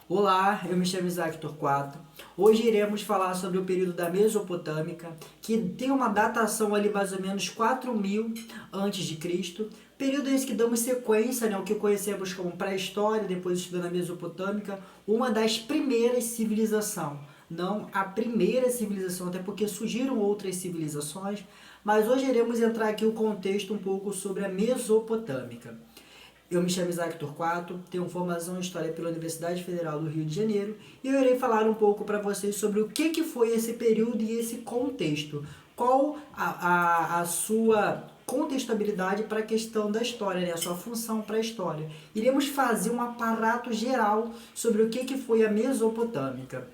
Olá, eu me chamo Isaac Torquato. Hoje iremos falar sobre o período da Mesopotâmica, que tem uma datação ali mais ou menos 4000 antes de Cristo. Período esse que damos sequência, né, o que conhecemos como pré-história, depois estudando a Mesopotâmica, uma das primeiras civilizações. Não a primeira civilização, até porque surgiram outras civilizações, mas hoje iremos entrar aqui o contexto um pouco sobre a Mesopotâmica. Eu me chamo Isaac Torquato, tenho formação em História pela Universidade Federal do Rio de Janeiro e eu irei falar um pouco para vocês sobre o que foi esse período e esse contexto. Qual a sua contextualidade para a questão da história, né? A sua função para a história. Iremos fazer um aparato geral sobre o que foi a Mesopotâmica.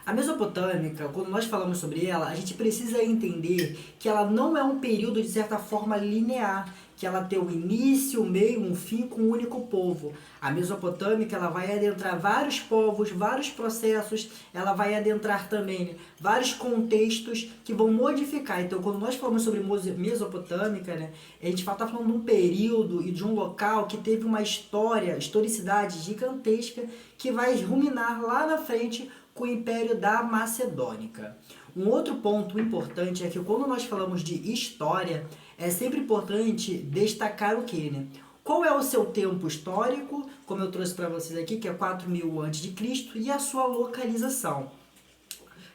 A Mesopotâmica, quando nós falamos sobre ela, a gente precisa entender que ela não é um período de certa forma linear, que ela tem um início, um meio, um fim com um único povo. A Mesopotâmica ela vai adentrar vários povos, vários processos, ela vai adentrar também vários contextos que vão modificar. Então, quando nós falamos sobre Mesopotâmica, né, a gente está falando de um período e de um local que teve uma historicidade gigantesca que vai ruminar lá na frente com o Império da Macedônica. Um outro ponto importante é que quando nós falamos de história, é sempre importante destacar o que, né? Qual é o seu tempo histórico, como eu trouxe para vocês aqui, que é 4000 a.C., e a sua localização.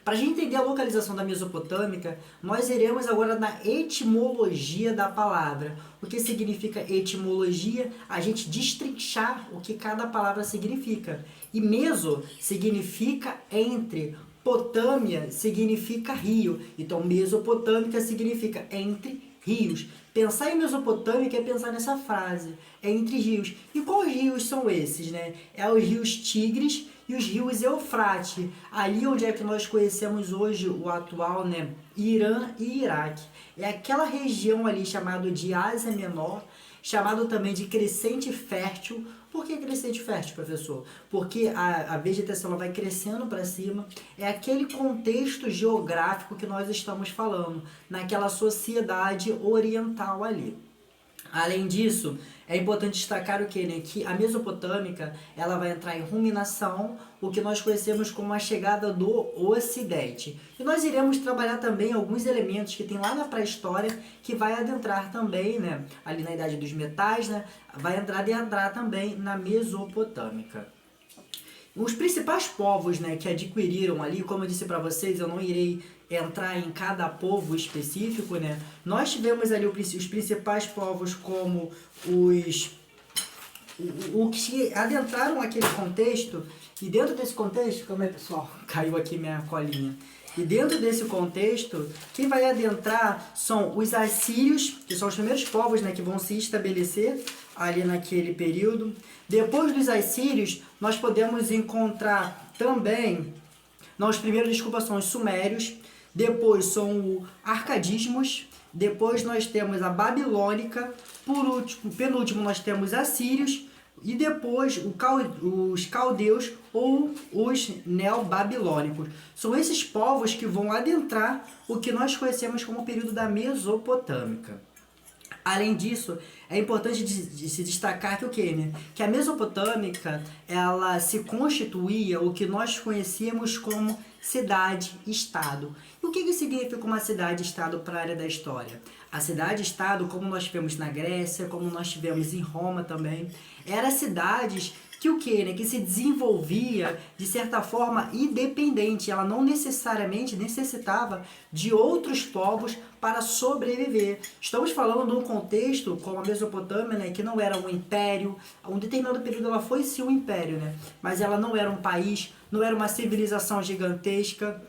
Para a gente entender a localização da Mesopotâmica, nós iremos agora na etimologia da palavra. O que significa etimologia? A gente destrinchar o que cada palavra significa. E meso significa entre, Potâmia significa rio. Então Mesopotâmica significa entre rios. Pensar em Mesopotâmica é pensar nessa frase, é entre rios. E quais rios são esses, né? É os rios Tigres e os rios Eufrates, ali onde é que nós conhecemos hoje o atual, né, Irã e Iraque. É aquela região ali chamada de Ásia Menor, chamado também de crescente fértil. Por que crescente fértil, professor? Porque a vegetação ela vai crescendo para cima. É aquele contexto geográfico que nós estamos falando, naquela sociedade oriental ali. Além disso, é importante destacar o que, né? Que a Mesopotâmica ela vai entrar em ruminação, o que nós conhecemos como a chegada do Ocidente. E nós iremos trabalhar também alguns elementos que tem lá na pré-história, que vai adentrar também, né? Ali na Idade dos Metais, né? Vai adentrar também na Mesopotâmica. Os principais povos, né, que adquiriram ali, como eu disse para vocês, eu não irei entrar em cada povo específico, né? Nós tivemos ali os principais povos como o que adentraram aquele contexto, e dentro desse contexto, como é, pessoal? Caiu aqui minha colinha. E dentro desse contexto, quem vai adentrar são os assírios, que são os primeiros povos, né, que vão se estabelecer ali naquele período. Depois dos assírios, nós podemos encontrar também, não, os primeiros, desculpa, são os sumérios, depois são os arcadismos, depois nós temos a babilônica, por último, penúltimo nós temos assírios, e depois os caldeus ou os neobabilônicos. São esses povos que vão adentrar o que nós conhecemos como o período da Mesopotâmica. Além disso, é importante de se destacar que o que, né? Que a Mesopotâmica ela se constituía o que nós conhecemos como cidade-estado. E o que significa uma cidade-estado para a área da história? A cidade-estado, como nós tivemos na Grécia, como nós tivemos em Roma também, eram cidades que o que, né? Que se desenvolvia de certa forma independente, ela não necessariamente necessitava de outros povos para sobreviver. Estamos falando de um contexto como a Mesopotâmia, né, que não era um império, a um determinado período ela foi sim um império, né, mas ela não era um país, não era uma civilização gigantesca.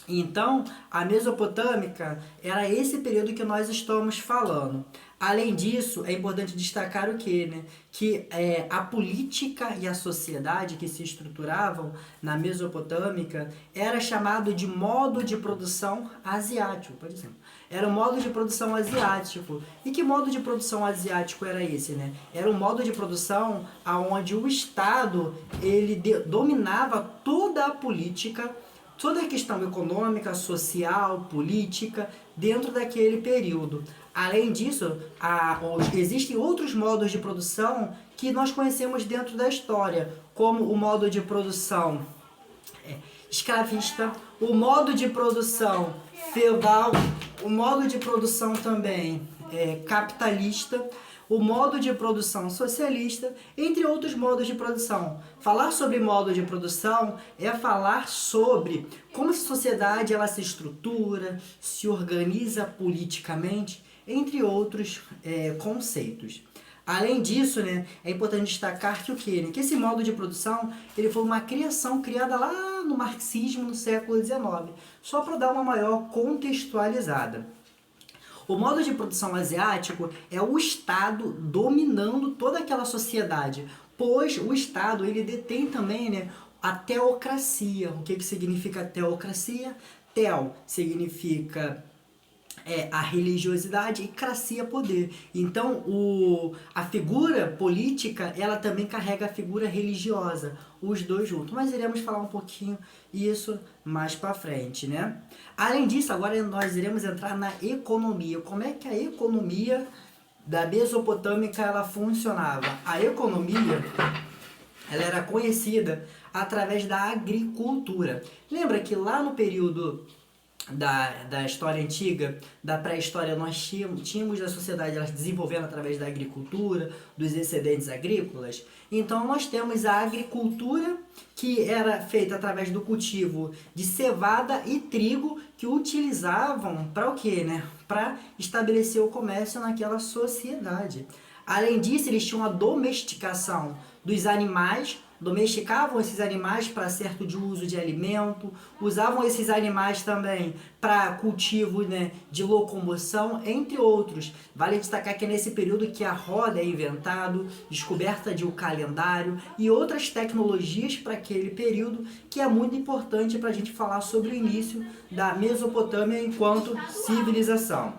Então, a Mesopotâmica era esse período que nós estamos falando. Além disso, é importante destacar o que, né? Que a política e a sociedade que se estruturavam na Mesopotâmica era chamado de modo de produção asiático, por exemplo. Era o modo de produção asiático. E que modo de produção asiático era esse, né? Era um modo de produção onde o Estado ele dominava toda a política, toda a questão econômica, social, política, dentro daquele período. Além disso, existem outros modos de produção que nós conhecemos dentro da história. como o modo de produção escravista, o modo de produção feudal, o modo de produção também capitalista, o modo de produção socialista, entre outros modos de produção. Falar sobre modo de produção é falar sobre como a sociedade ela se estrutura, se organiza politicamente, entre outros conceitos. Além disso, né, é importante destacar que o quê? Que esse modo de produção ele foi uma criação criada lá no marxismo no século XIX, só para dar uma maior contextualizada. O modo de produção asiático é o Estado dominando toda aquela sociedade, pois o Estado ele detém também, né, a teocracia. O que significa teocracia? Teo significa a religiosidade e cracia poder. Então, a figura política, ela também carrega a figura religiosa, os dois juntos. Mas iremos falar um pouquinho isso mais para frente, né? Além disso, agora nós iremos entrar na economia. Como é que a economia da Mesopotâmica ela funcionava? A economia ela era conhecida através da agricultura. Lembra que lá no período da história antiga, da pré-história, nós tínhamos a sociedade ela se desenvolvendo através da agricultura, dos excedentes agrícolas. Então nós temos a agricultura que era feita através do cultivo de cevada e trigo que utilizavam para o quê, né? Para estabelecer o comércio naquela sociedade. Além disso, eles tinham a domesticação dos animais, domesticavam esses animais para certo de uso de alimento, usavam esses animais também para cultivo, né, de locomoção, entre outros. Vale destacar que é nesse período que a roda é inventado, descoberta de um calendário e outras tecnologias para aquele período, que é muito importante para a gente falar sobre o início da Mesopotâmia enquanto civilização.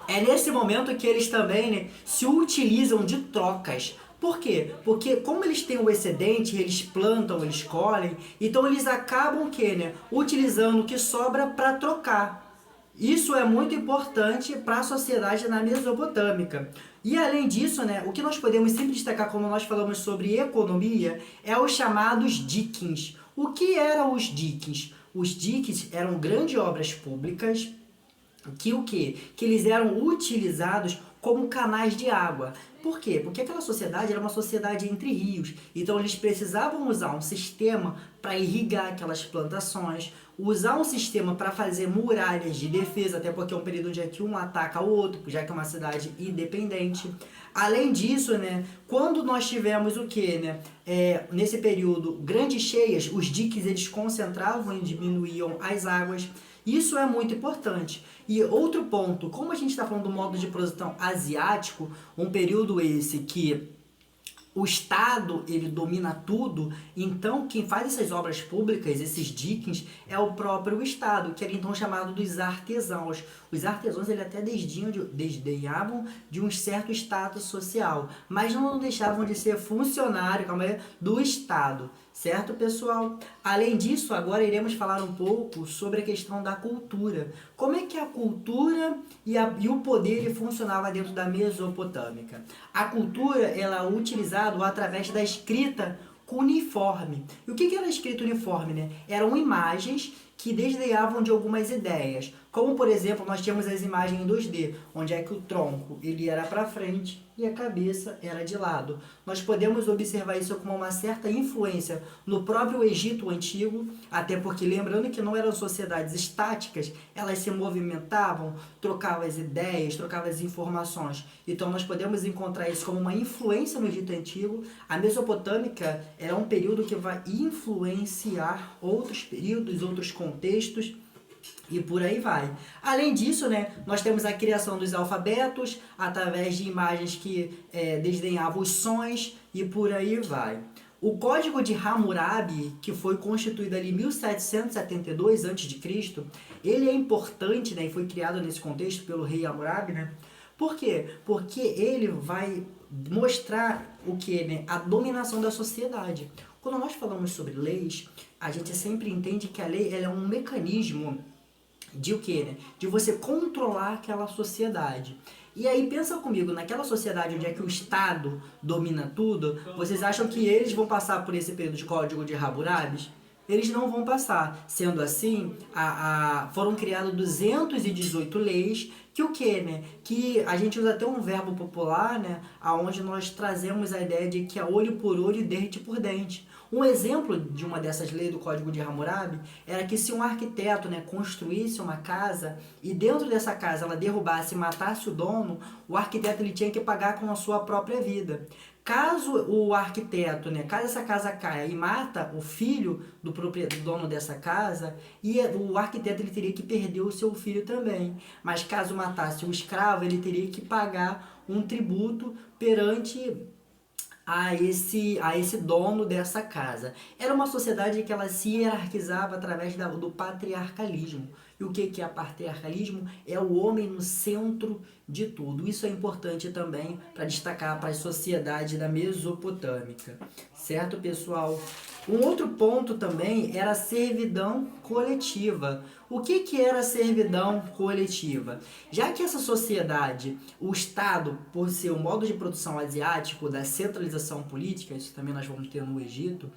É nesse momento que eles também, né, se utilizam de trocas. Por quê? Porque como eles têm o excedente, eles plantam, eles colhem, então eles acabam né, utilizando o que sobra para trocar. Isso é muito importante para a sociedade na Mesopotâmica. E além disso, né, o que nós podemos sempre destacar quando nós falamos sobre economia é os chamados diques. O que eram os diques? Os diques eram grandes obras públicas que eles eram utilizados como canais de água. Por quê? Porque aquela sociedade era uma sociedade entre rios, então eles precisavam usar um sistema para irrigar aquelas plantações, usar um sistema para fazer muralhas de defesa, até porque é um período onde um ataca o outro, já que é uma cidade independente. Além disso, né, quando nós tivemos o que, né, nesse período, grandes cheias, os diques eles concentravam e diminuíam as águas. Isso é muito importante. E outro ponto, como a gente está falando do modo de produção asiático, um período esse que o Estado ele domina tudo, então quem faz essas obras públicas, esses diques, é o próprio Estado, que era então chamado dos artesãos. Os artesãos ele até desdenhavam de um certo status social, mas não deixavam de ser funcionário do Estado. Certo, pessoal? Além disso, agora iremos falar um pouco sobre a questão da cultura. Como é que a cultura e o poder funcionava dentro da Mesopotâmica? A cultura ela é utilizada através da escrita cuneiforme. E o que era a escrita uniforme, né? Eram imagens que desdenhavam de algumas ideias. Como, por exemplo, nós tínhamos as imagens em 2D, onde é que o tronco ele era para frente e a cabeça era de lado. Nós podemos observar isso como uma certa influência no próprio Egito Antigo, até porque lembrando que não eram sociedades estáticas, elas se movimentavam, trocavam as ideias, trocavam as informações. Então nós podemos encontrar isso como uma influência no Egito Antigo. A Mesopotâmica é um período que vai influenciar outros períodos, outros contextos, e por aí vai. Além disso, né, nós temos a criação dos alfabetos através de imagens que desdenhavam os sons e por aí vai. O Código de Hammurabi, que foi constituído ali em 1772 a.C., ele é importante, né, e foi criado nesse contexto pelo rei Hammurabi, né? Por quê? Porque ele vai mostrar o que, né, a dominação da sociedade. Quando nós falamos sobre leis, a gente sempre entende que a lei ela é um mecanismo de o quê, né? De você controlar aquela sociedade. E aí pensa comigo, naquela sociedade onde é que o Estado domina tudo, vocês acham que eles vão passar por esse período de código de Hammurabi? Eles não vão passar. Sendo assim, foram criadas 218 leis, que o que, né? Que a gente usa até um verbo popular, né? Onde nós trazemos a ideia de que é olho por olho e dente por dente. Um exemplo de uma dessas leis do Código de Hammurabi era que se um arquiteto, né, construísse uma casa e dentro dessa casa ela derrubasse e matasse o dono, o arquiteto ele tinha que pagar com a sua própria vida. Caso o arquiteto, né, caso essa casa caia e mata o filho do dono dessa casa, o arquiteto ele teria que perder o seu filho também. Mas caso matasse o escravo, ele teria que pagar um tributo perante a esse dono dessa casa. Era uma sociedade que ela se hierarquizava através do patriarcalismo. E o que é patriarcalismo? É o homem no centro de tudo. Isso é importante também para destacar para a sociedade da Mesopotâmica. Certo, pessoal? Um outro ponto também era a servidão coletiva. O que era a servidão coletiva? Já que essa sociedade, o Estado, por ser o modo de produção asiático da centralização política, isso também nós vamos ter no Egito,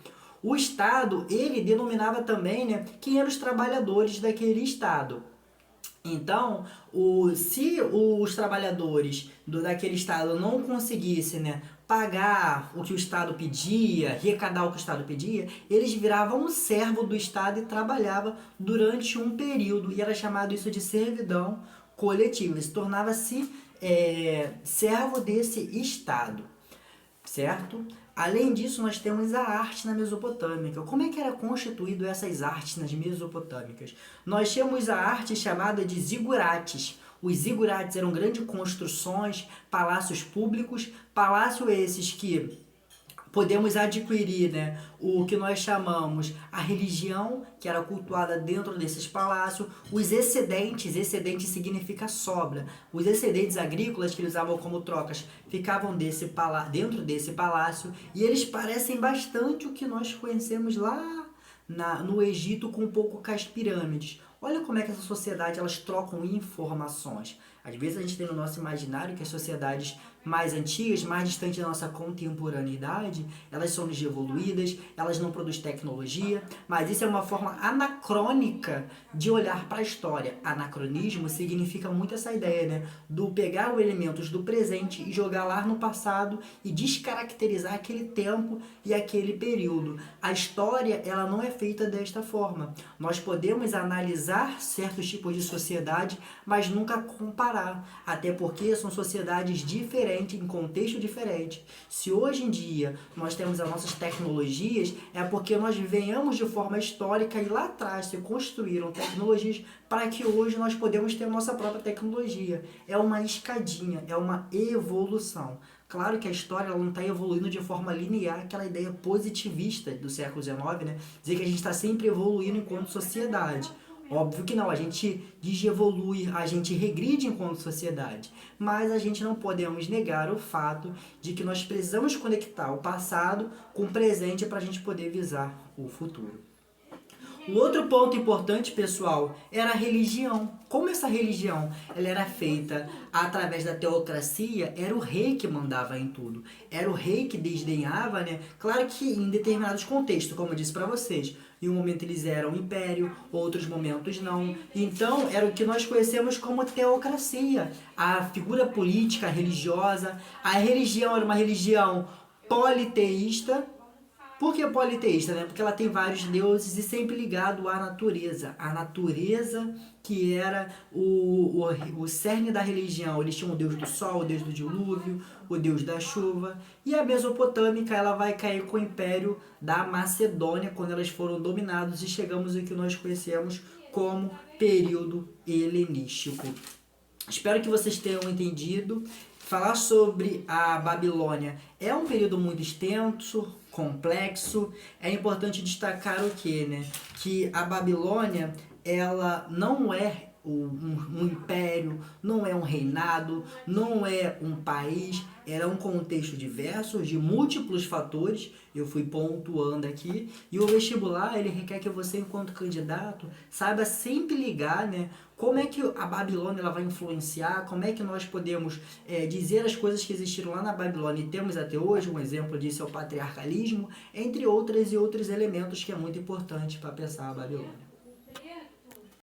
o Estado, ele denominava também, né, quem eram os trabalhadores daquele Estado. Então, se os trabalhadores daquele Estado não conseguissem, né, pagar o que o Estado pedia, arrecadar o que o Estado pedia, eles viravam um servo do Estado e trabalhava durante um período. E era chamado isso de servidão coletiva. Se tornava-se servo desse Estado, certo? Além disso, nós temos a arte na Mesopotâmica. Como é que era constituído essas artes nas Mesopotâmicas? Nós temos a arte chamada de zigurates. Os zigurates eram grandes construções, palácios públicos, palácios esses que podemos adquirir, né, o que nós chamamos a religião, que era cultuada dentro desses palácios, os excedentes significa sobra, os excedentes agrícolas que eles usavam como trocas ficavam dentro desse palácio, e eles parecem bastante o que nós conhecemos lá no Egito, com um pouco com as pirâmides. Olha como é que essa sociedade, elas trocam informações. Às vezes a gente tem no nosso imaginário que as sociedades mais antigas, mais distantes da nossa contemporaneidade, elas são desevoluídas, elas não produzem tecnologia, mas isso é uma forma anacrônica de olhar para a história. Anacronismo significa muito essa ideia, né, do pegar os elementos do presente e jogar lá no passado e descaracterizar aquele tempo e aquele período. A história, ela não é feita desta forma. Nós podemos analisar certos tipos de sociedade, mas nunca comparar, até porque são sociedades diferentes, em contexto diferente. Se hoje em dia nós temos as nossas tecnologias, é porque nós venhamos de forma histórica e lá atrás se construíram tecnologias para que hoje nós podemos ter a nossa própria tecnologia. É uma escadinha, é uma evolução. Claro que a história ela não está evoluindo de forma linear, aquela ideia positivista do século XIX, né? Dizer que a gente está sempre evoluindo enquanto sociedade. Óbvio que não, a gente desevolui, a gente regride enquanto sociedade, mas a gente não podemos negar o fato de que nós precisamos conectar o passado com o presente para a gente poder visar o futuro. O outro ponto importante, pessoal, era a religião. Como essa religião ela era feita através da teocracia, era o rei que mandava em tudo. Era o rei que desdenhava, né? Claro que em determinados contextos, como eu disse para vocês, em um momento eles eram império, outros momentos não. Então, era o que nós conhecemos como teocracia. A figura política, religiosa, a religião era uma religião politeísta. Por que politeísta, né? Porque ela tem vários deuses e sempre ligado à natureza. A natureza que era o cerne da religião. Eles tinham o deus do sol, o deus do dilúvio, o deus da chuva. E a Mesopotâmica ela vai cair com o império da Macedônia, quando elas foram dominados e chegamos ao que nós conhecemos como período helenístico. Espero que vocês tenham entendido. Falar sobre a Babilônia é um período muito extenso, complexo. É importante destacar o que, né? Que a Babilônia, ela não é um império, não é um reinado, não é um país, era um contexto diverso, de múltiplos fatores, eu fui pontuando aqui, e o vestibular, ele requer que você, enquanto candidato, saiba sempre ligar, né, como é que a Babilônia ela vai influenciar, como é que nós podemos dizer as coisas que existiram lá na Babilônia e temos até hoje, um exemplo disso é o patriarcalismo, entre outras e outros elementos que é muito importante para pensar a Babilônia.